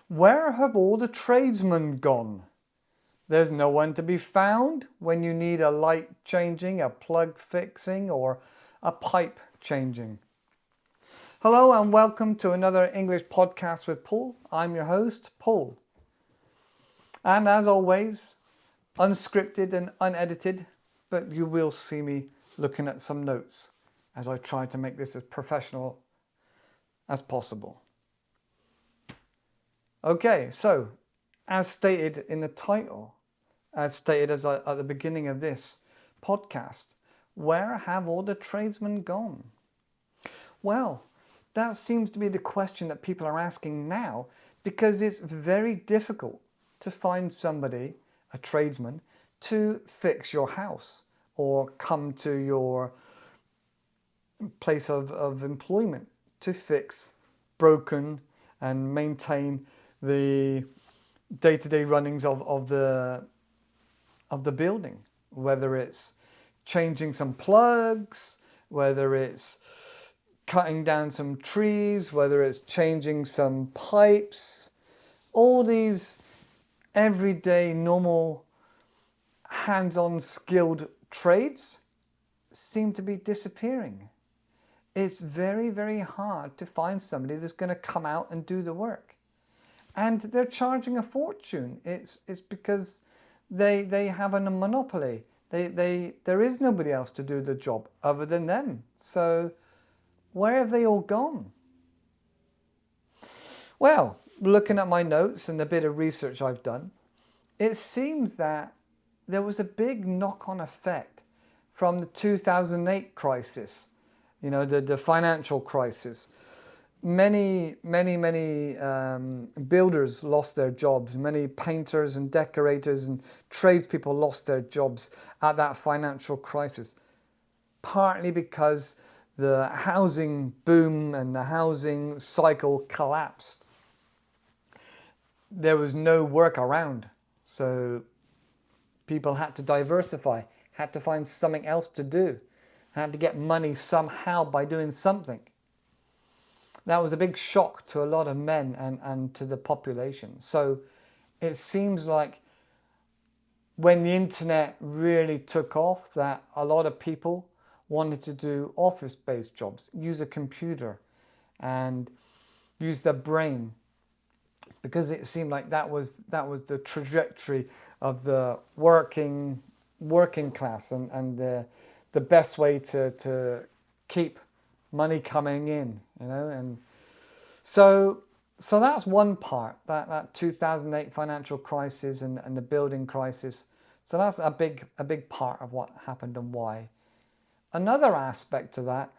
Where have all the tradesmen gone? There's no one to be found when you need a light changing, a plug fixing, or a pipe changing. Hello and welcome to another English podcast with Paul. I'm your host, Paul. And as always, unscripted and unedited, but you will see me looking at some notes as I try to make this as professional as possible. Okay, so as stated in the title, as stated at the beginning of this podcast, where have all the tradesmen gone? Well, that seems to be the question that people are asking now because it's very difficult to find somebody, a tradesman, to fix your house or come to your place of employment to fix broken and maintain the day-to-day runnings of the building, whether it's changing some plugs, whether it's cutting down some trees, whether it's changing some pipes. All these everyday normal hands-on skilled trades seem to be disappearing. It's very, very hard to find somebody that's going to come out and do the work. And they're charging a fortune. It's because they have a monopoly. There is nobody else to do the job other than them. So where have they all gone? Well, looking at my notes and a bit of research I've done, it seems that there was a big knock-on effect from the 2008 crisis, the financial crisis. Many builders lost their jobs. Many painters and decorators and tradespeople lost their jobs at that financial crisis, partly because the housing boom and the housing cycle collapsed. There was no work around, so people had to diversify, had to find something else to do, had to get money somehow by doing something. That was a big shock to a lot of men and to the population. So it seems like when the internet really took off, that a lot of people wanted to do office-based jobs, use a computer and use their brain, because it seemed like that was the trajectory of the working class and the best way to keep money coming in, and so that's one part, that 2008 financial crisis and the building crisis. So that's a big part of what happened and why. Another aspect to that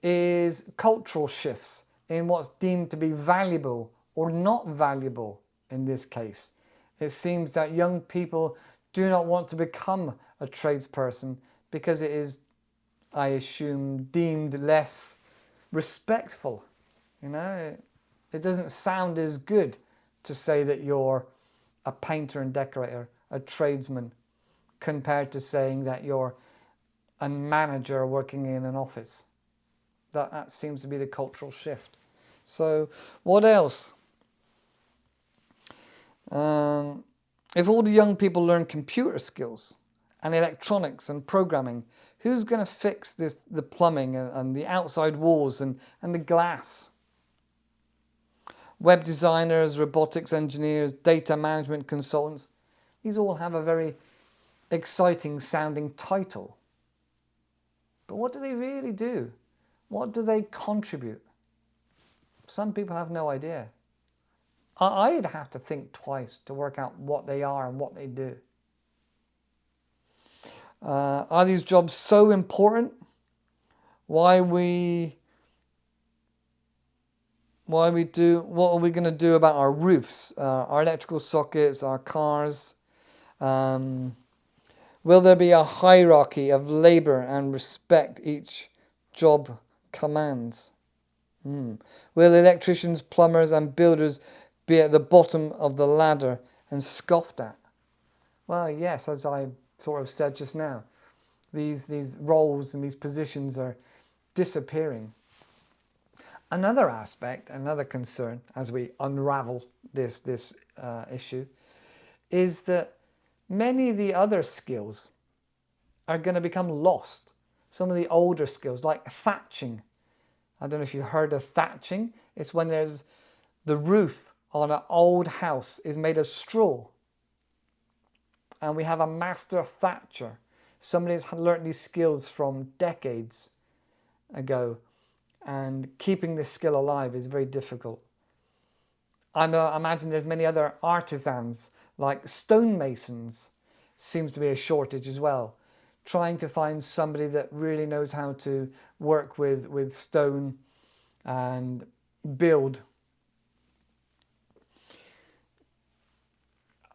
is cultural shifts in what's deemed to be valuable or not valuable in this case. It seems that young people do not want to become a tradesperson because it is, I assume, deemed less respectful. It doesn't sound as good to say that you're a painter and decorator, a tradesman, compared to saying that you're a manager working in an office. That seems to be the cultural shift. So what else? If all the young people learn computer skills and electronics and programming, who's going to fix the plumbing and the outside walls and the glass? Web designers, robotics engineers, data management consultants, these all have a very exciting sounding title. But what do they really do? What do they contribute? Some people have no idea. I'd have to think twice to work out what they are and what they do. Are these jobs so important? What are we going to do about our roofs, our electrical sockets, our cars? Will there be a hierarchy of labor and respect each job commands? Will electricians, plumbers and builders be at the bottom of the ladder and scoffed at? Well, yes, as I sort of said just now, these roles and these positions are disappearing. Another aspect, another concern, as we unravel this issue is that many of the other skills are going to become lost. Some of the older skills, like thatching. I don't know if you've heard of thatching. It's when there's the roof on an old house is made of straw. And we have a master thatcher. Somebody has learned these skills from decades ago. And keeping this skill alive is very difficult. I imagine there's many other artisans, like stonemasons. Seems to be a shortage as well. Trying to find somebody that really knows how to work with stone and build.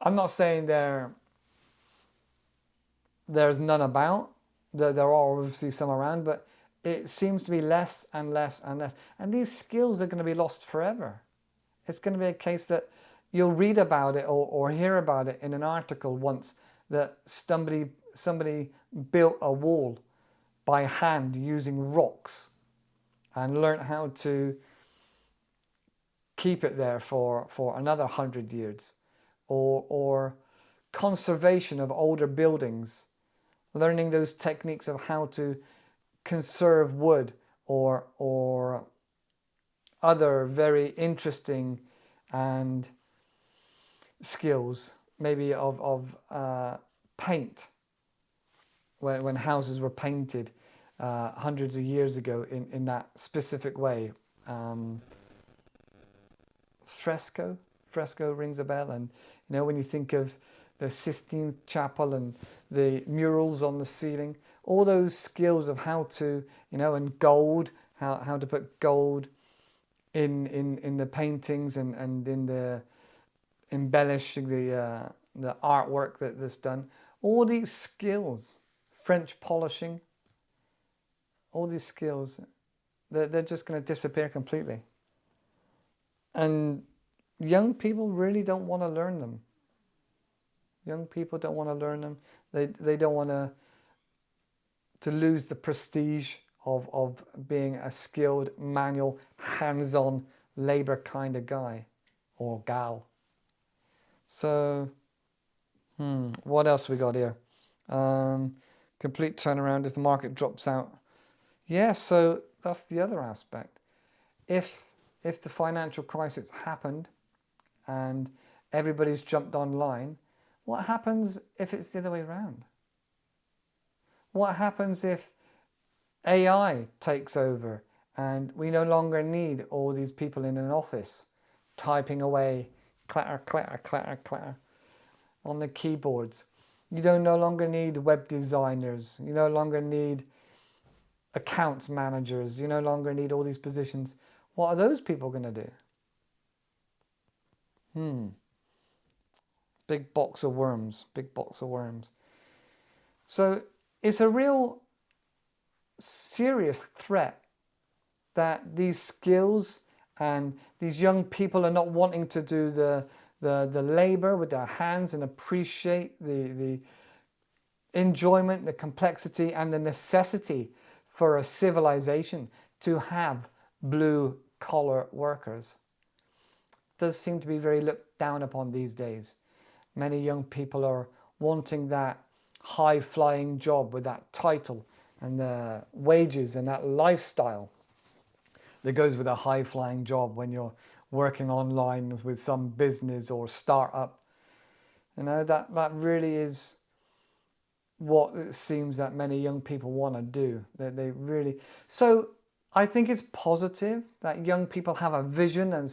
I'm not saying there's none about. There are obviously some around, but it seems to be less and less and less. And these skills are going to be lost forever. It's going to be a case that you'll read about it or hear about it in an article once, that somebody built a wall by hand using rocks and learned how to keep it there for another 100 years. Or conservation of older buildings, learning those techniques of how to conserve wood or other very interesting and skills, maybe of paint, when houses were painted hundreds of years ago in that specific way. Fresco rings a bell. And when you think of the Sistine Chapel and the murals on the ceiling, all those skills of how to, and gold, how to put gold in the paintings and in the embellishing the artwork that's done. All these skills, French polishing, all these skills, they're just going to disappear completely. And young people really don't want to learn them. Young people don't want to learn them. They don't want to lose the prestige of being a skilled, manual, hands-on labor kind of guy or gal. So, what else we got here? Complete turnaround if the market drops out. Yeah, so that's the other aspect. If the financial crisis happened and everybody's jumped online, what happens if it's the other way around? What happens if AI takes over and we no longer need all these people in an office typing away, clatter, clatter, clatter, clatter on the keyboards? You don't no longer need web designers. You no longer need accounts managers. You no longer need all these positions. What are those people going to do? Big box of worms. Big box of worms. So it's a real serious threat that these skills and these young people are not wanting to do the labor with their hands and appreciate the enjoyment, the complexity, and the necessity for a civilization to have blue-collar workers. It does seem to be very looked down upon these days. Many young people are wanting that high-flying job with that title and the wages and that lifestyle that goes with a high-flying job when you're working online with some business or startup. That really is what it seems that many young people want to do. They really... So I think it's positive that young people have a vision and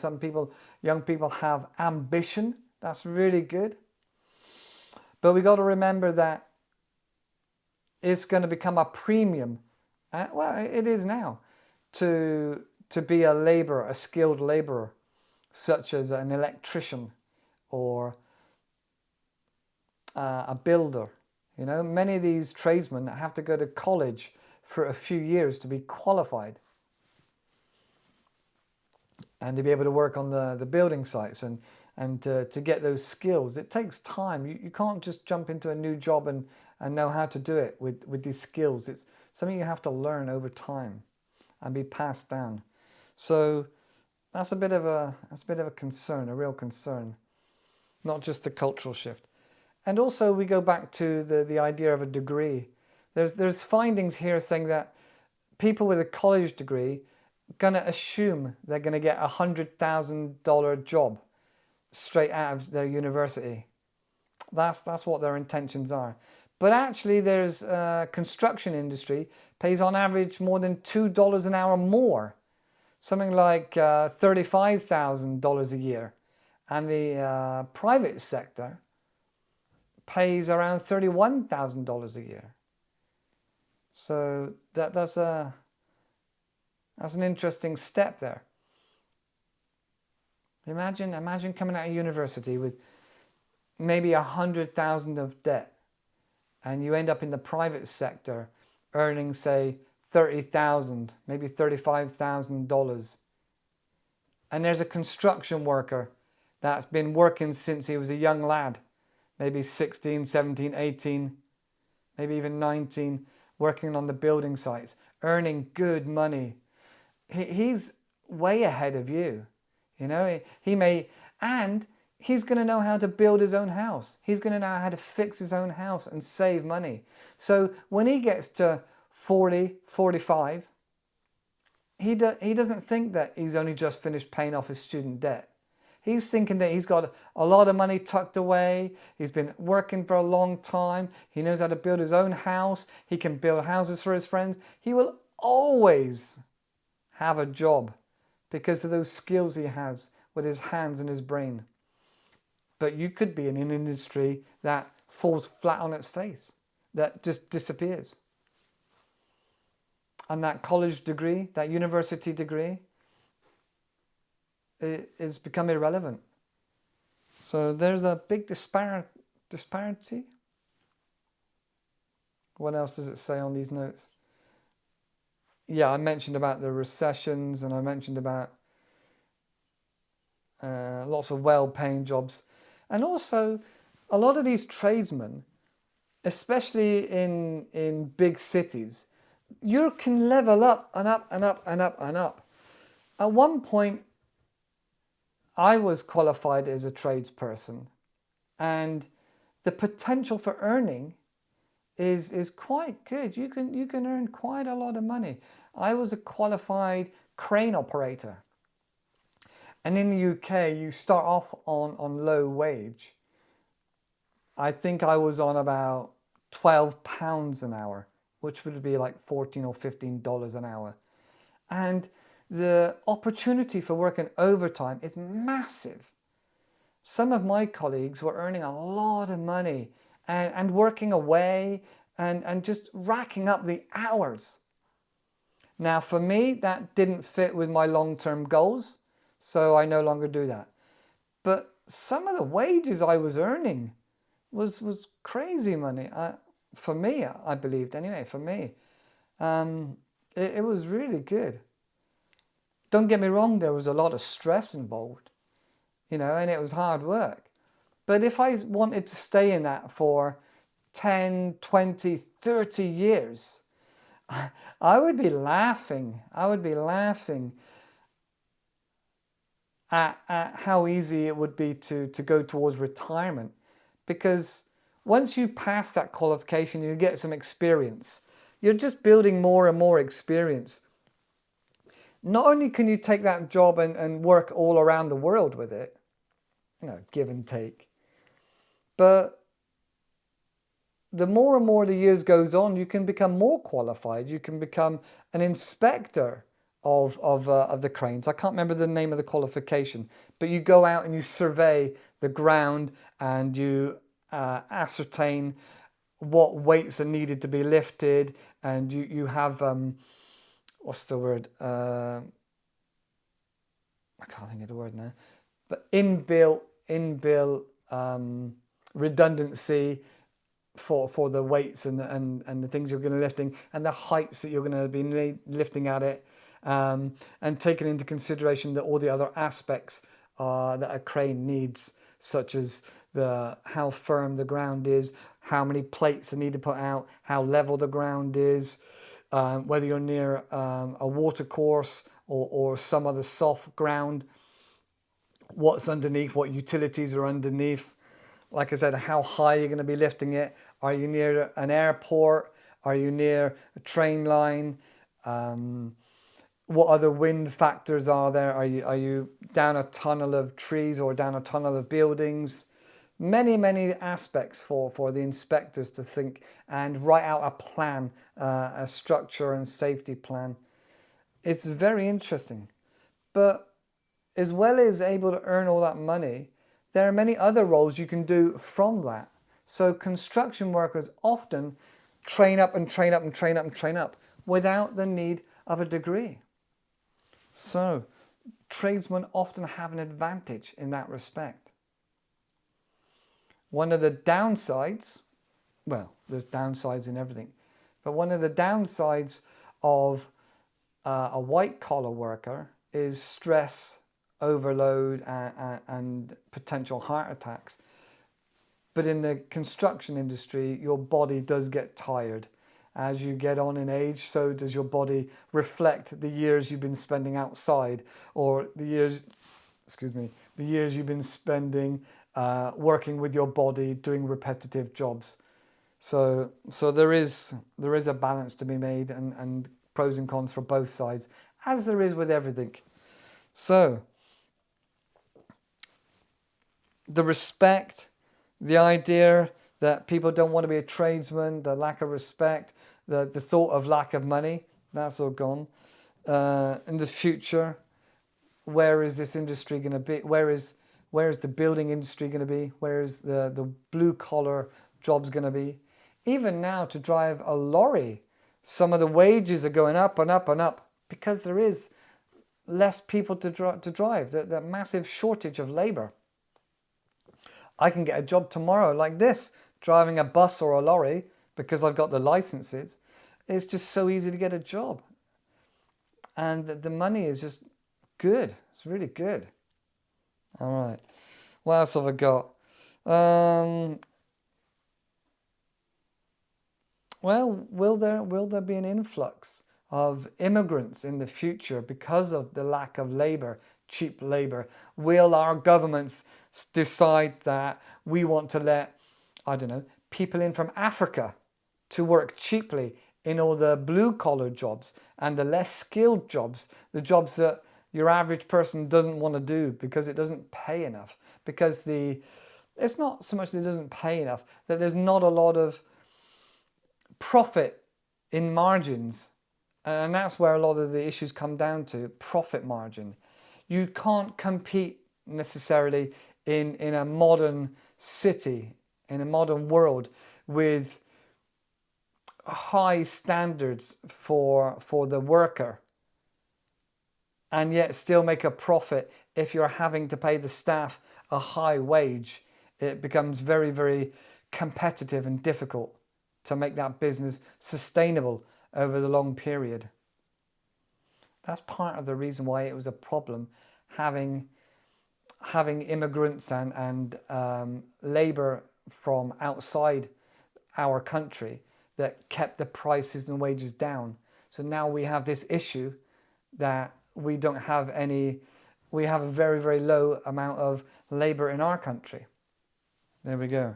young people have ambition. That's really good. But we got to remember that it's going to become a premium. Well, it is now to be a skilled laborer, such as an electrician or a builder. Many of these tradesmen have to go to college for a few years to be qualified and to be able to work on the building sites and to get those skills. It takes time. You can't just jump into a new job and know how to do it with these skills. It's something you have to learn over time and be passed down. So that's a bit of a concern, a real concern, not just the cultural shift. And also we go back to the idea of a degree. There's findings here saying that people with a college degree gonna assume they're gonna get $100,000 job straight out of their university. That's what their intentions are. But actually, there's construction industry pays on average more than $2 an hour more, something like $35,000 a year, and the private sector pays around $31,000 a year. So that's an interesting step there. Imagine coming out of university with maybe 100,000 of debt, and you end up in the private sector earning, say, 30,000, maybe $35,000. And there's a construction worker that's been working since he was a young lad, maybe 16, 17, 18, maybe even 19, working on the building sites, earning good money. He's way ahead of you. You know, he may, and he's going to know how to build his own house. He's going to know how to fix his own house and save money. So when he gets to 40, 45, he doesn't think that he's only just finished paying off his student debt. He's thinking that he's got a lot of money tucked away. He's been working for a long time. He knows how to build his own house. He can build houses for his friends. He will always have a job because of those skills he has with his hands and his brain. But you could be in an industry that falls flat on its face, that just disappears. And that college degree, that university degree, is become irrelevant. So there's a big disparity. What else does it say on these notes? Yeah, I mentioned about the recessions, and I mentioned about lots of well-paying jobs. And also, a lot of these tradesmen, especially in big cities, you can level up and up and up and up and up. At one point, I was qualified as a tradesperson, and the potential for earning is quite good. You can earn quite a lot of money. I was a qualified crane operator. And in the UK, you start off on low wage. I think I was on about £12 an hour, which would be like $14 or $15 an hour. And the opportunity for working overtime is massive. Some of my colleagues were earning a lot of money and working away and just racking up the hours. Now, for me, that didn't fit with my long-term goals, so I no longer do that. But some of the wages I was earning was crazy money. For me, I believed anyway, for me. It was really good. Don't get me wrong, there was a lot of stress involved, you know, and it was hard work. But if I wanted to stay in that for 10, 20, 30 years, I would be laughing. I would be laughing at how easy it would be to go towards retirement. Because once you pass that qualification, you get some experience. You're just building more and more experience. Not only can you take that job and work all around the world with it, you know, give and take, but the more and more the years goes on, you can become more qualified. You can become an inspector of the cranes. I can't remember the name of the qualification, but you go out and you survey the ground and you ascertain what weights are needed to be lifted, and you have what's the word? I can't think of the word now, but inbuilt redundancy for the weights and the things you're going to be lifting and the heights that you're going to be lifting at it, and taking into consideration that all the other aspects that a crane needs, such as how firm the ground is, how many plates are needed to put out, how level the ground is, whether you're near a water course or some other soft ground, what's underneath, what utilities are underneath. Like I said, how high you're going to be lifting it. Are you near an airport? Are you near a train line? What other wind factors are there? Are you down a tunnel of trees or down a tunnel of buildings? Many aspects for the inspectors to think and write out a plan, a structure and safety plan. It's very interesting. But as well as able to earn all that money, there are many other roles you can do from that. So construction workers often train up and train up and train up and train up without the need of a degree. So tradesmen often have an advantage in that respect. One of the downsides, well, there's downsides in everything, but one of the downsides of a white collar worker is stress, overload, and potential heart attacks. But in the construction industry, your body does get tired. As you get on in age, so does your body reflect the years you've been spending outside, or the years you've been spending working with your body, doing repetitive jobs. So there is a balance to be made, and pros and cons for both sides, as there is with everything. So the respect, the idea that people don't want to be a tradesman, the lack of respect, the thought of lack of money, that's all gone. In the future, where is this industry going to be? Where is the building industry going to be? Where is the blue collar jobs going to be? Even now, to drive a lorry, some of the wages are going up and up and up because there is less people to drive. The massive shortage of labor. I can get a job tomorrow like this, driving a bus or a lorry, because I've got the licenses. It's just so easy to get a job. And the money is just good. It's really good. All right. What else have I got? Well, will there be an influx of immigrants in the future because of the lack of labor, cheap labor? Will our governments decide that we want to let, I don't know, people in from Africa to work cheaply in all the blue collar jobs and the less skilled jobs, the jobs that your average person doesn't want to do because it doesn't pay enough, because it's not so much that it doesn't pay enough, that there's not a lot of profit in margins, and that's where a lot of the issues come down to: profit margin. You can't compete necessarily in a modern city, in a modern world, with high standards for the worker, and yet still make a profit. If you're having to pay the staff a high wage, it becomes very competitive and difficult to make that business sustainable over the long period. That's part of the reason why it was a problem having immigrants and labor from outside our country that kept the prices and wages down. So now we have this issue that we don't have any, we have a very low amount of labor in our country. There we go.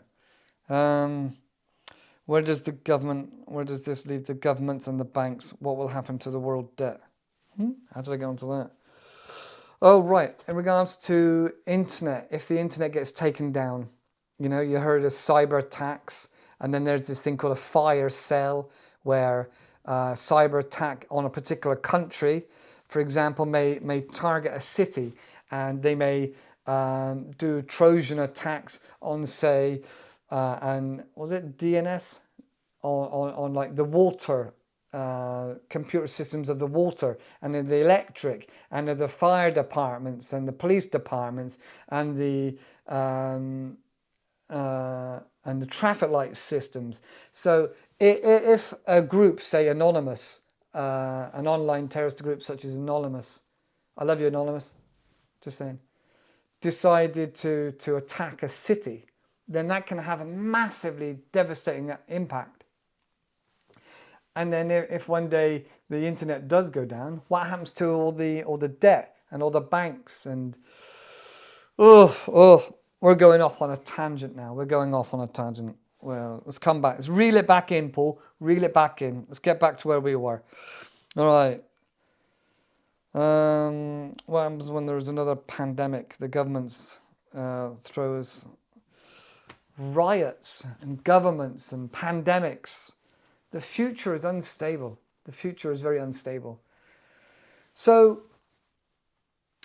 Where does this leave the governments and the banks? What will happen to the world debt? How did I get onto that? Oh, right. In regards to internet, if the internet gets taken down, you heard of cyber attacks, and then there's this thing called a fire cell, where cyber attack on a particular country, for example, may target a city, and they may do Trojan attacks on, say, and was it DNS on like the water, computer systems of the water, and then the electric, and the fire departments and the police departments, and the traffic light systems. So if a group, say Anonymous, an online terrorist group such as Anonymous, I love you Anonymous, just saying, decided to attack a city, then that can have a massively devastating impact. And then if one day the internet does go down, what happens to all the debt and all the banks? And we're going off on a tangent now. We're going off on a tangent. Well, let's come back. Let's reel it back in, Paul. Reel it back in. Let's get back to where we were. All right. What happens when there's another pandemic? The governments throws riots and governments and pandemics. The future is unstable. The future is very unstable. So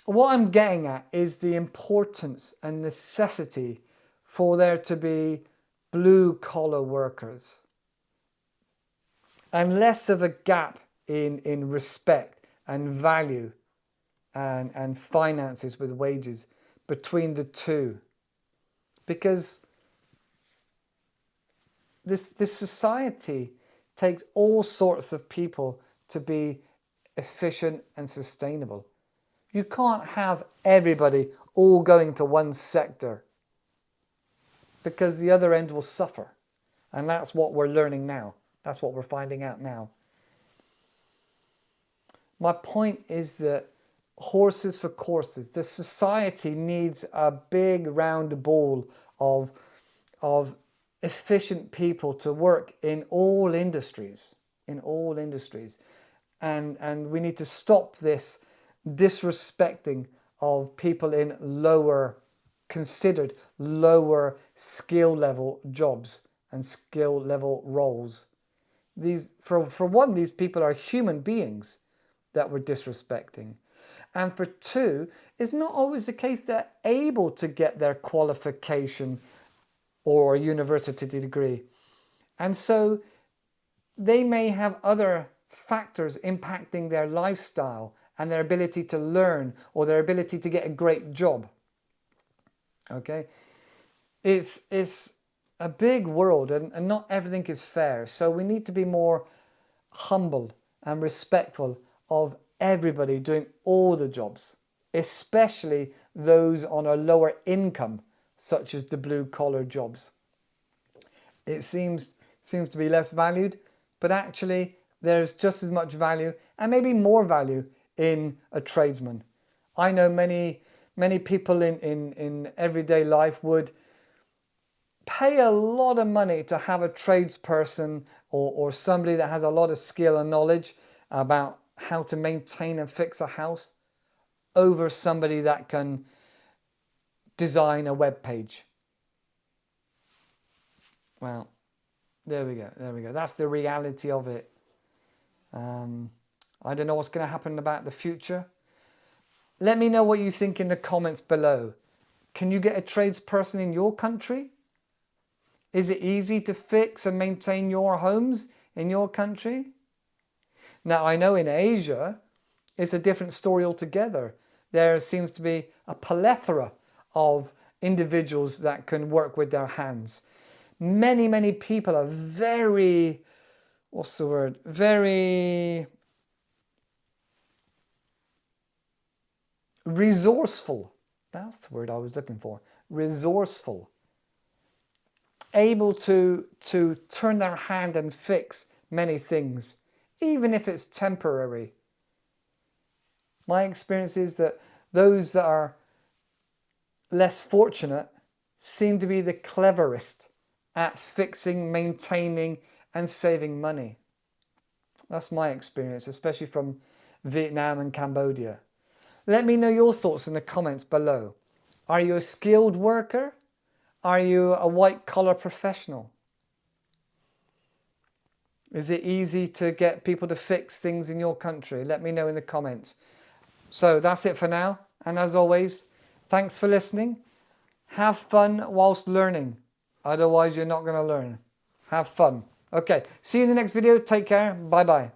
what I'm getting at is the importance and necessity for there to be blue-collar workers and less of a gap in respect and value and finances with wages between the two. Because this society takes all sorts of people to be efficient and sustainable. You can't have everybody all going to one sector because the other end will suffer. And that's what we're learning now. That's what we're finding out now. My point is that horses for courses. The society needs a big round ball of efficient people to work in all industries. In all industries. And we need to stop this disrespecting of people in considered lower skill level jobs and skill level roles. For one, these people are human beings that we're disrespecting. And for two, it's not always the case they're able to get their qualification or university degree. And so they may have other factors impacting their lifestyle and their ability to learn or their ability to get a great job. Okay? It's a big world and not everything is fair. So we need to be more humble and respectful of everybody doing all the jobs, especially those on a lower income, such as the blue-collar jobs. It seems to be less valued, but actually there's just as much value and maybe more value in a tradesman. I know many people in everyday life would pay a lot of money to have a tradesperson or somebody that has a lot of skill and knowledge about how to maintain and fix a house over somebody that can design a web page. Well, there we go. That's the reality of it. I don't know what's going to happen about the future. Let me know what you think in the comments below. Can you get a tradesperson in your country? Is it easy to fix and maintain your homes in your country? Now, I know in Asia, it's a different story altogether. There seems to be a plethora of individuals that can work with their hands. Many people are very, very resourceful. That's the word I was looking for. Resourceful. Able to turn their hand and fix many things, even if it's temporary. My experience is that those that are less fortunate seem to be the cleverest at fixing, maintaining, and saving money. That's my experience, especially from Vietnam and Cambodia. Let me know your thoughts in the comments below. Are you a skilled worker? Are you a white-collar professional? Is it easy to get people to fix things in your country? Let me know in the comments. So that's it for now. And as always, thanks for listening. Have fun whilst learning. Otherwise, you're not going to learn. Have fun. Okay, see you in the next video. Take care. Bye-bye.